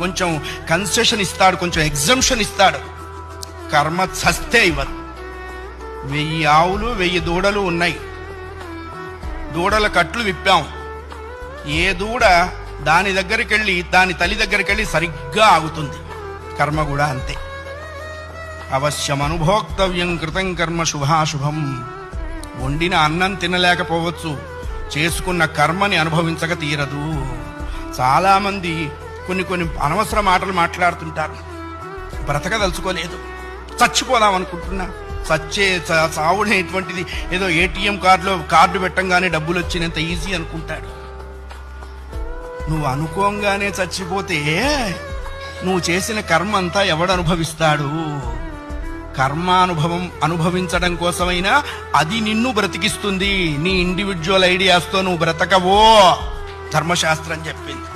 కొంచెం కన్సెషన్ ఇస్తాడు, కొంచెం ఎగ్జంప్షన్ ఇస్తాడు. కర్మ చస్తే ఇవ్వదు. 1000 ఆవులు 1000 దూడలు ఉన్నాయి. దూడల కట్లు విప్పాం. ఏ దూడ దాని దగ్గరికి వెళ్ళి దాని తల్లి దగ్గరికి వెళ్ళి సరిగ్గా ఆగుతుంది. కర్మ కూడా అంతే. అవశ్యం అనుభోక్తవ్యం కృతం కర్మ శుభాశుభం. వండిన అన్నం తినలేకపోవచ్చు, చేసుకున్న కర్మని అనుభవించక తీరదు. చాలామంది కొన్ని అనవసర మాటలు మాట్లాడుతుంటారు. బ్రతకదలుచుకోలేదు, చచ్చిపోదాం అనుకుంటున్నా. చావుడేటువంటిది ఏదో ఏటీఎం కార్డు పెట్టంగానే డబ్బులు వచ్చినంత ఈజీ అనుకుంటాడు. నువ్వు అనుకోంగానే చచ్చిపోతే నువ్వు చేసిన కర్మ అంతా ఎవడు అనుభవిస్తాడు? కర్మానుభవం అనుభవించడం కోసమైనా అది నిన్ను బ్రతికిస్తుంది. నీ ఇండివిజువల్ ఐడియాస్తో నువ్వు బ్రతకవో ధర్మశాస్త్రం చెప్పింది.